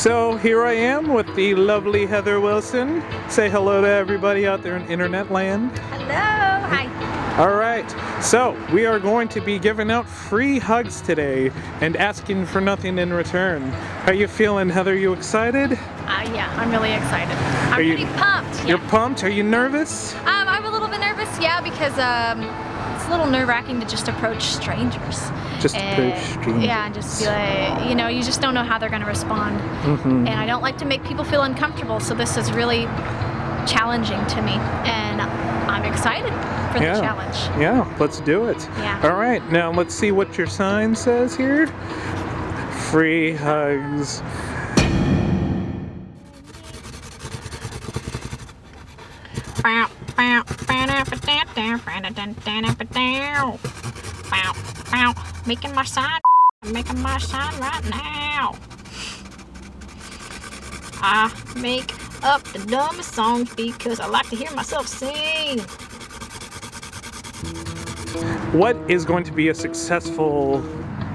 So here I am with the lovely Heather Wilson. Say hello to everybody out there in internet land. Hello, hi. All right, so we are going to be giving out free hugs today and asking for nothing in return. How you feeling, Heather? You excited? Yeah, I'm really excited. I'm pretty pumped. Yeah. You're pumped? Are you nervous? I'm a little bit nervous, yeah, because it's a little nerve-wracking to just approach strangers. Approach strangers. Yeah, and just be like, you know, you just don't know how they're going to respond. Mm-hmm. And I don't like to make people feel uncomfortable, so this is really challenging to me, and I'm excited for the challenge. Yeah, let's do it. Yeah. All right, now let's see what your sign says here. Free hugs. Making my sign right now. I make up the dumbest songs because I like to hear myself sing. What is going to be a successful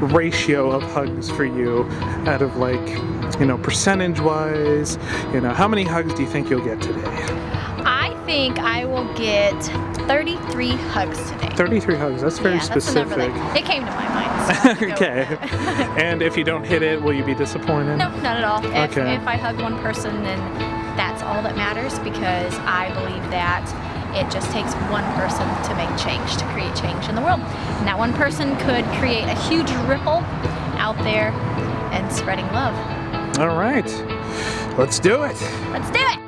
ratio of hugs for you out of, like, you know, percentage-wise? You know, how many hugs do you think you'll get today? I think I will get 33 hugs today. 33 hugs, that's very specific. That's the number that it came to my mind. So okay. And if you don't hit it, will you be disappointed? No, not at all. Okay. If I hug one person, then that's all that matters, because I believe that it just takes one person to make change, to create change in the world. And that one person could create a huge ripple out there and spreading love. All right. Let's do it. Let's do it.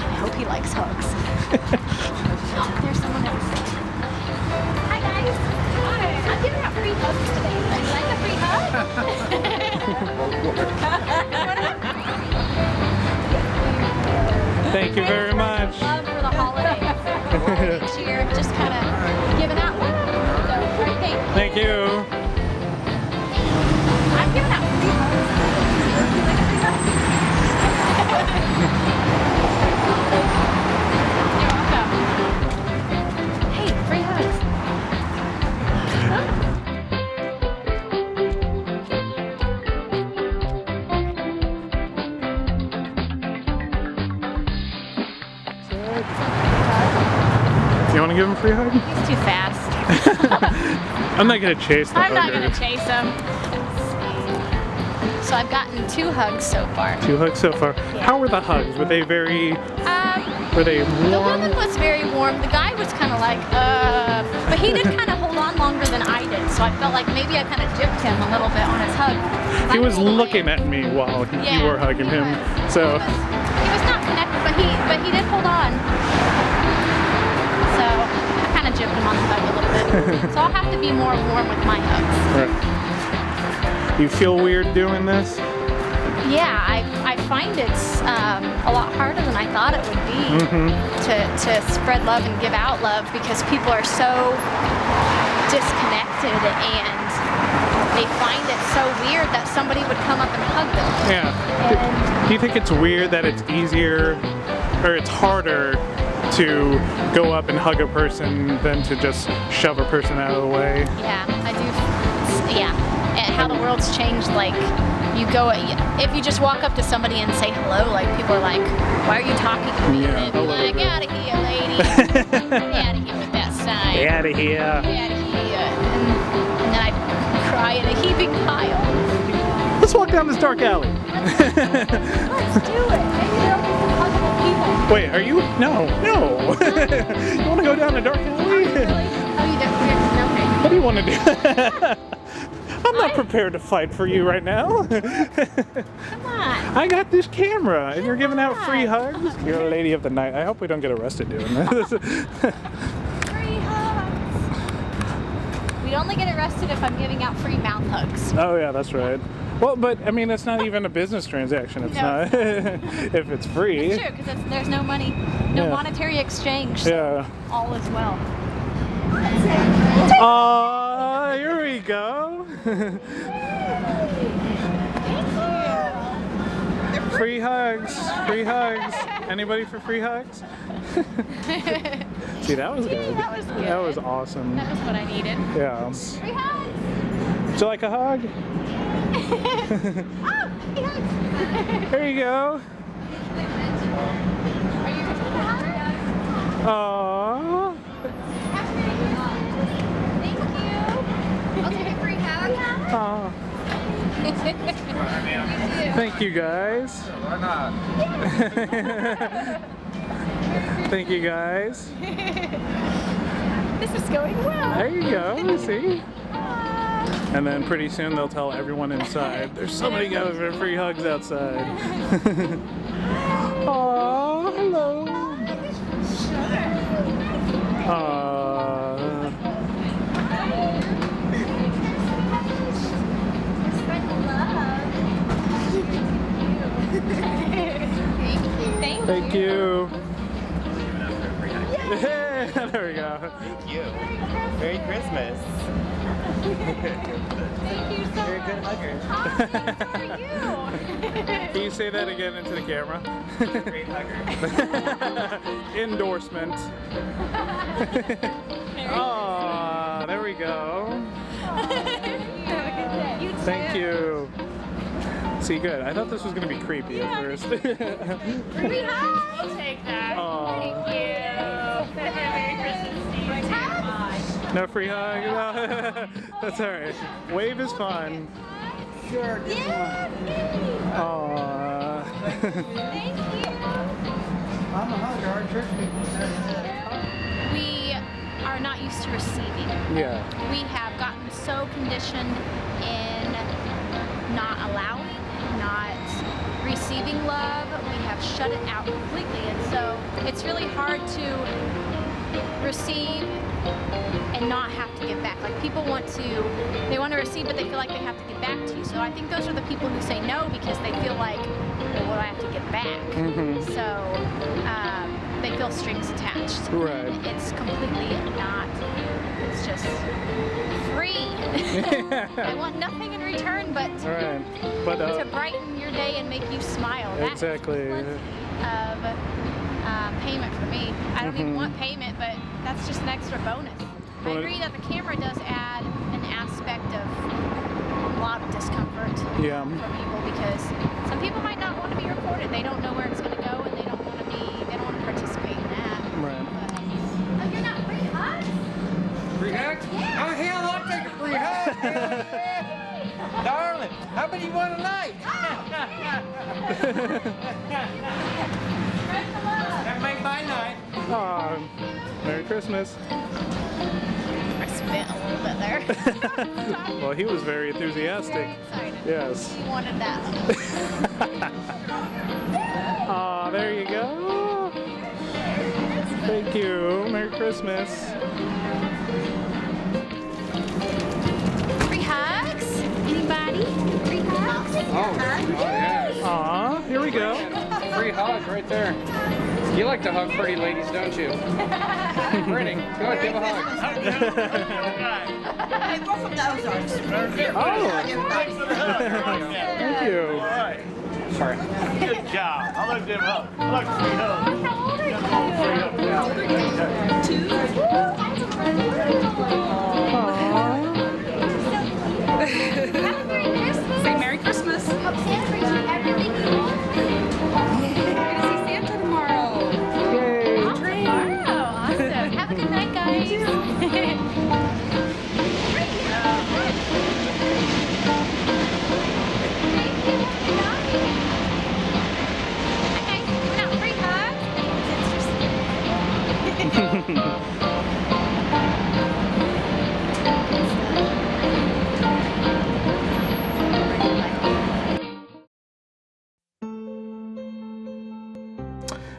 I hope he likes hugs. Oh, there's someone else. Hi, guys. Hi. I'm giving out free hugs today. Would you like a free hug? Thank you very much. Love for the holidays. Each year, just kind of giving out love. So, great, thank you. Thank you. I'm giving out free hugs. Would you like a free hug? You're welcome. Hey, free hugs. You want to give him a free hug? He's too fast. I'm not going to chase the I'm not hugger. going to chase him. So I've gotten 2 hugs so far. 2 hugs so far. Yeah. How were the hugs? Were they very... were they warm? The woman was very warm. The guy was kind of like, but he did kind of hold on longer than I did. So I felt like maybe I kind of gypped him a little bit on his hug. He was looking at me while you were hugging him. So he was not connected, but he did hold on. So I kind of gypped him on the hug a little bit. So I'll have to be more warm with my hugs. Right. You feel weird doing this? Yeah, I find it's a lot harder than I thought it would be to spread love and give out love, because people are so disconnected and they find it so weird that somebody would come up and hug them. Yeah. Do you think it's weird that it's easier, or it's harder to go up and hug a person than to just shove a person out of the way? Yeah, I do. Yeah, and how the world's changed. Like, you go, if you just walk up to somebody and say hello, like, people are like, why are you talking to me? Yeah, And they're like, out of here, lady. Get out of here with that sign. Get out of here. Get out of here. And then I cry in a heaping pile. Let's walk down this dark alley. Let's do it. Maybe there'll be some huggable people. Wait, are you? No. You want to go down the dark alley? Really? Oh, you don't? Okay. What do you want to do? I'm not prepared to fight for you right now. Come on. I got this camera, and you're giving out free hugs. You're a lady of the night. I hope we don't get arrested doing this. Free hugs. We'd only get arrested if I'm giving out free mouth hugs. Oh yeah, that's right. Well, but I mean, it's not even a business transaction. It's not. If it's free. It's true, because there's no money, no monetary exchange. So Yeah. all is well. Oh, here we go. Free hugs. Free hugs. Anybody for free hugs? See, that was good. That was good. That was awesome. That was what I needed. Yeah. Free hugs. Would you like a hug? Oh, yes. There you go. Are you ready to hug? Aww. Thank you. I'll take a free hug. Aww. Thank you guys. Why not? Thank you guys. This is going well. There you go. See? And then pretty soon they'll tell everyone inside. There's somebody going for free hugs outside. Aww, hello. Aww. Thank you. Yeah, there we go. Thank you. Merry Christmas. Thank you so Very much. good hugger. How are you? Can you say that again into the camera? Great hugger. Endorsement. Oh, there we go. Have a good day. You too. Thank you. See, good. I thought this was going to be creepy at first. Free hug. We'll take that. Aw. Thank you. Merry Christmas to you. Bye. No free hug? No. That's alright. Wave is fun. Sure. Aww. Thank you. I'm a hugger. Our church people say. We are not used to receiving. Yeah. We have gotten so conditioned in not allowing, not receiving love. We have shut it out completely, and so it's really hard to receive and not have to give back. Like people want to receive, but they feel like they have to give back to you. So I think those are the people who say no because they feel like, well, what do I have to give back? So they feel strings attached. Right. And it's completely not. It's just free. I want nothing in return but Alright. But, to brighten your day and make you smile. Exactly. That's plenty of payment for me. I don't even want payment, but that's just an extra bonus. I Well, agree that the camera does add an aspect of a lot of discomfort Yeah. for people because some people might not want to be recorded. They don't know where it's going to go, and they don't want to participate in that. Right. But, oh, you're not free hugs? Free hug? Yeah. Oh, hell, I'll take a free hug. Yeah. Darling, how many you want tonight? That make my night. Aw. Merry Christmas. I spit a little bit there. Well, he was very enthusiastic. Very excited. Yes. He wanted that. Aw, there you go. Thank you. Merry Christmas. Free hugs? Anybody? Free hugs? Yeah. Aw, here we go. Free hug right there. You like to hug pretty ladies, don't you? Pretty. Go ahead, give a hug. Hey, we're from the Ozarks. Oh, thank you. Sorry. Good job. I like them up. I like to see those. How old are you? Say Merry Christmas. Hope Santa brings you everything you want. We're gonna see Santa tomorrow. Yay. Awesome. Have a good night, guys.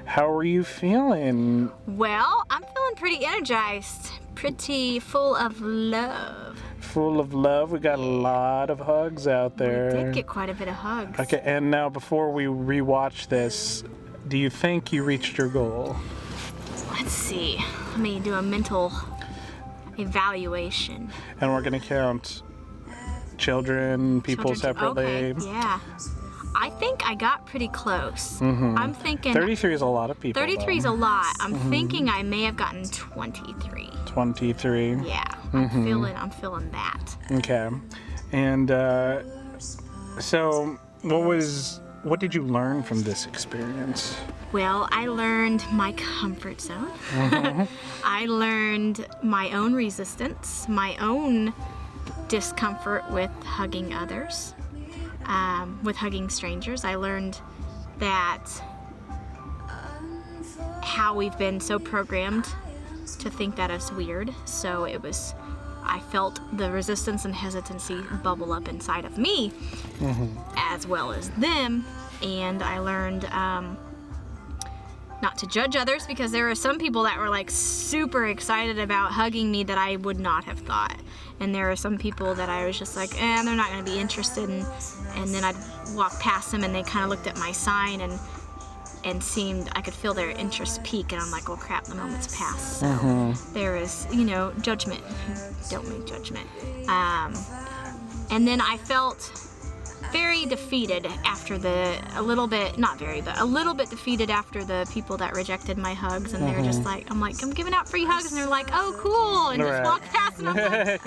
How are you feeling? Well, I'm feeling pretty energized, pretty full of love. Full of love. We got a lot of hugs out there. We did get quite a bit of hugs. Okay, and now before we rewatch this, do you think you reached your goal? Let's see. Let me do a mental evaluation. And we're gonna count children, people separately. Okay, yeah. I think I got pretty close. I'm thinking 33 is a lot of people. 33 is a lot. I'm thinking I may have gotten 23. 23. Yeah, I'm feeling that. Okay. And so, what did you learn from this experience? Well, I learned my comfort zone. I learned my own resistance, my own discomfort with hugging others, with hugging strangers. I learned that how we've been so programmed to think that it's weird. So I felt the resistance and hesitancy bubble up inside of me, as well as them. And I learned not to judge others, because there are some people that were like super excited about hugging me that I would not have thought. And there are some people that I was just like, they're not going to be interested. And then I'd walk past them and they kind of looked at my sign and seemed, I could feel their interest peak, and I'm like, oh crap, the moment's passed. So there is, judgment. Don't make judgment. And then I felt very defeated after a little bit defeated after the people that rejected my hugs, and they're just like, I'm giving out free hugs, and they're like, oh cool, and just walk past, and I'm like,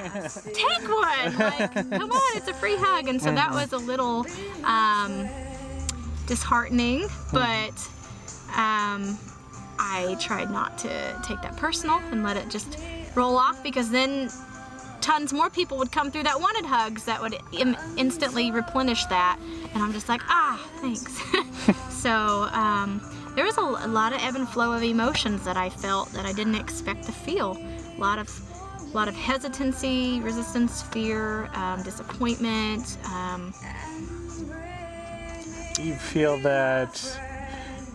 take one, like, come on, it's a free hug. And so that was a little disheartening, but I tried not to take that personal and let it just roll off, because then tons more people would come through that wanted hugs that would instantly replenish that, and I'm just like, thanks. So there was a lot of ebb and flow of emotions that I felt that I didn't expect to feel. A lot of hesitancy, resistance, fear, disappointment. You feel that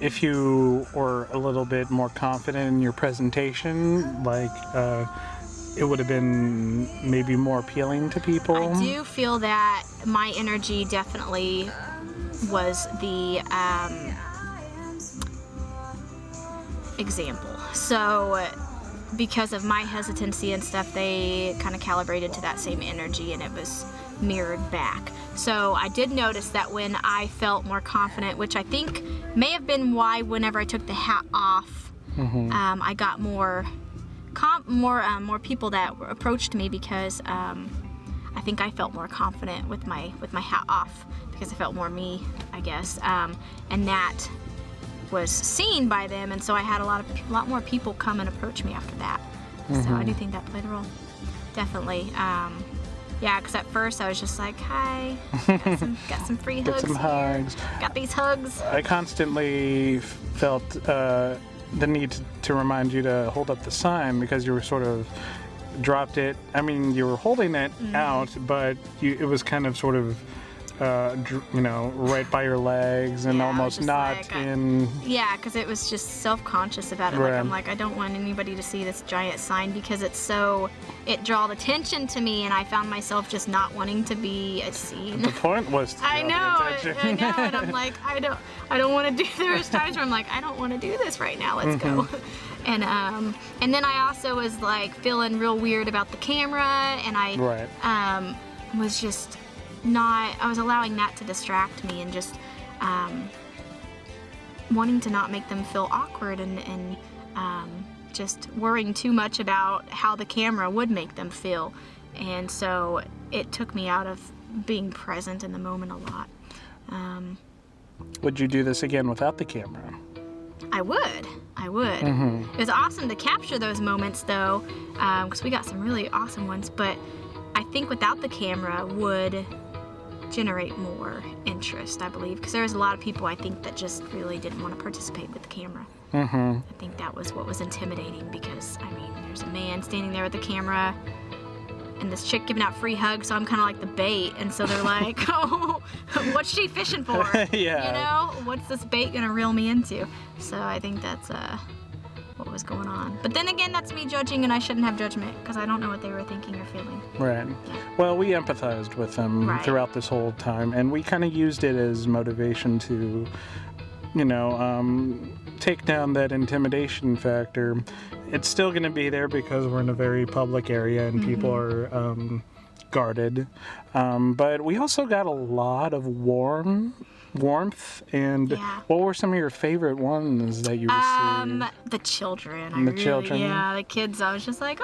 if you were a little bit more confident in your presentation, like it would have been maybe more appealing to people? I do feel that my energy definitely was the example. So because of my hesitancy and stuff, they kind of calibrated to that same energy, and it was mirrored back. So I did notice that when I felt more confident, which I think may have been why whenever I took the hat off, I got more people that approached me, because I think I felt more confident with my hat off, because I felt more me, I guess, and that was seen by them, and so I had a lot more people come and approach me after that. So I do think that played a role, definitely. Yeah, because at first I was just like, hi, got some free hugs. Get some hugs. Got these hugs. I constantly felt the need to remind you to hold up the sign, because you were sort of dropped it. I mean, you were holding it out, but it was kind of sort of, right by your legs, and almost not like, in. Yeah, because it was just self-conscious about it. Right. Like, I'm like, I don't want anybody to see this giant sign, because it drawed attention to me, and I found myself just not wanting to be seen. The point was to I draw the attention. know, and I'm like, I don't want to do. There's times where I'm like, I don't want to do this right now. Let's go. And then I also was like feeling real weird about the camera, and I was just not. I was allowing that to distract me, and just wanting to not make them feel awkward, and just worrying too much about how the camera would make them feel. And so it took me out of being present in the moment a lot. Would you do this again without the camera? I would. It was awesome to capture those moments, though, because we got some really awesome ones, but I think without the camera would generate more interest, I believe, because there's a lot of people, I think, that just really didn't want to participate with the camera. I think that was what was intimidating, because, I mean, there's a man standing there with the camera and this chick giving out free hugs, so I'm kind of like the bait, and so they're like, oh, what's she fishing for? Yeah. What's this bait gonna reel me into? So I think that's what was going on. But then again, that's me judging, and I shouldn't have judgment, because I don't know what they were thinking or feeling. Right. Well, we empathized with them throughout this whole time, and we kind of used it as motivation to, take down that intimidation factor. It's still going to be there because we're in a very public area and people are guarded. But we also got a lot of warmth. And what were some of your favorite ones that you received? The children. Children? Yeah, the kids. I was just like,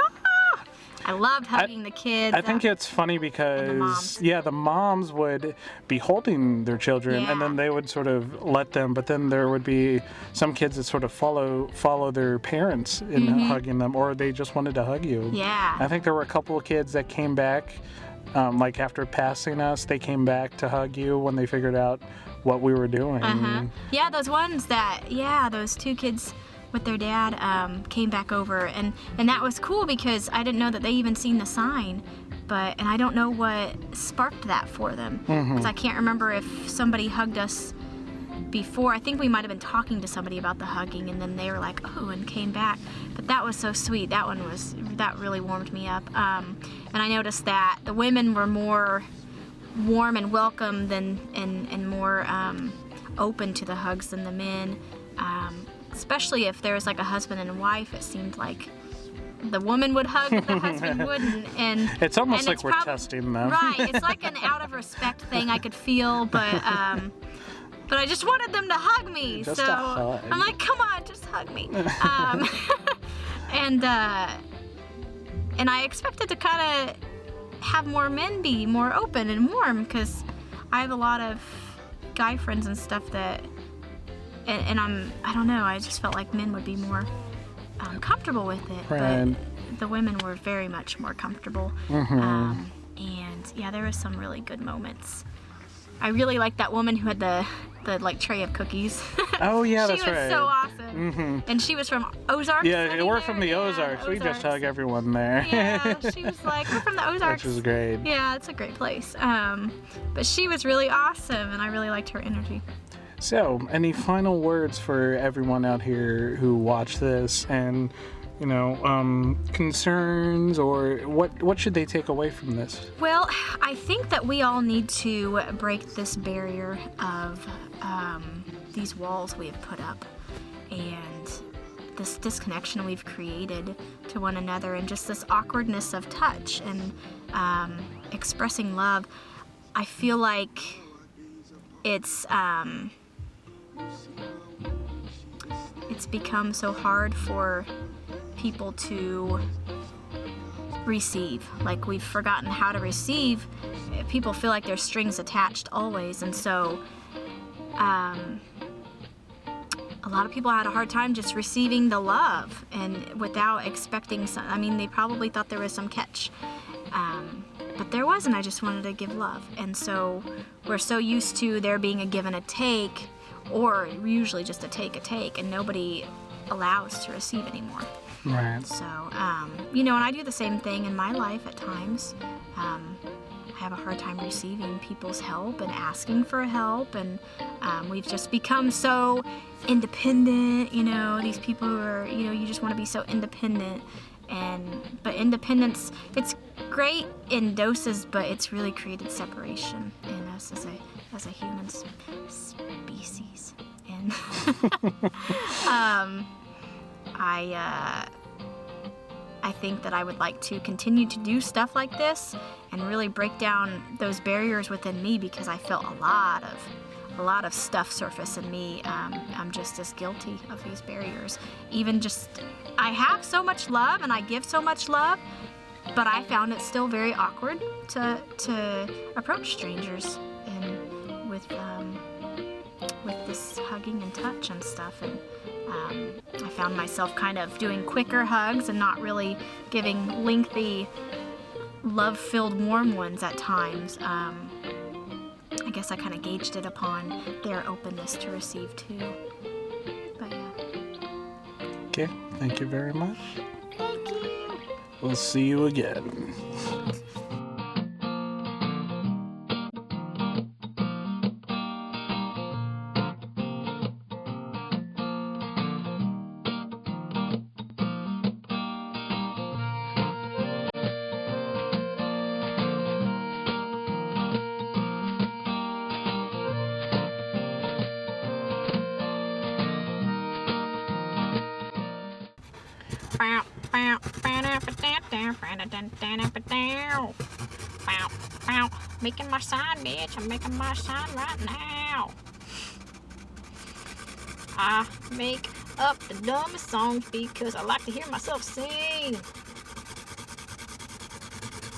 I loved hugging the kids. I think it's funny because moms. the moms would be holding their children, and then they would sort of let them, but then there would be some kids that sort of follow their parents in hugging them, or they just wanted to hug you. Yeah. I think there were a couple of kids that came back, like after passing us, they came back to hug you when they figured out what we were doing. Yeah, those two kids with their dad came back over, and that was cool because I didn't know that they even seen the sign, and I don't know what sparked that for them, because I can't remember if somebody hugged us before. I think we might have been talking to somebody about the hugging, and then they were like, oh, and came back. But that was so sweet. That really warmed me up. And I noticed that the women were more warm and welcome and more open to the hugs than the men. Especially if there was like a husband and a wife, it seemed like the woman would hug, but the husband wouldn't. And it's almost like we're testing them. Right. It's like an out of respect thing I could feel, but I just wanted them to hug me. Just so a hug. I'm like, come on, just hug me. And I expected to kind of have more men be more open and warm, because I have a lot of guy friends and stuff that, and I don't know, I just felt like men would be more comfortable with it. Right. But the women were very much more comfortable. And yeah, there were some really good moments. I really liked that woman who had the like tray of cookies. Oh yeah, that's right. She was so awesome. And she was from Ozarks. Yeah, we're from the Ozarks. We just hug everyone there. Yeah, she was like, we're from the Ozarks. Which is great. Yeah, it's a great place. But she was really awesome, and I really liked her energy. So, any final words for everyone out here who watch this, and concerns, or what should they take away from this? Well, I think that we all need to break this barrier of these walls we have put up, and this disconnection we've created to one another, and just this awkwardness of touch and expressing love. I feel like it's become so hard for people to receive. Like, we've forgotten how to receive. People feel like there's strings attached always, and so a lot of people had a hard time just receiving the love, and without expecting some. I mean, they probably thought there was some catch, but there wasn't. I just wanted to give love, and so we're so used to there being a give and a take, or usually just a take, and nobody allows to receive anymore. Right. So, and I do the same thing in my life at times. I have a hard time receiving people's help and asking for help, and we've just become so independent, these people who are, you just want to be so independent, but independence, it's great in doses, but it's really created separation in us as a human species. And I think that I would like to continue to do stuff like this and really break down those barriers within me, because I felt a lot of stuff surface in me. I'm just as guilty of these barriers. Even just, I have so much love and I give so much love, but I found it still very awkward to approach strangers and with this hugging and touch and stuff. And I found myself kind of doing quicker hugs and not really giving lengthy, love-filled, warm ones at times. I guess I kind of gauged it upon their openness to receive too. But yeah. Okay, thank you very much. Thank you. We'll see you again. Making my sign, bitch. I'm making my sign right now. I make up the dumbest songs because I like to hear myself sing.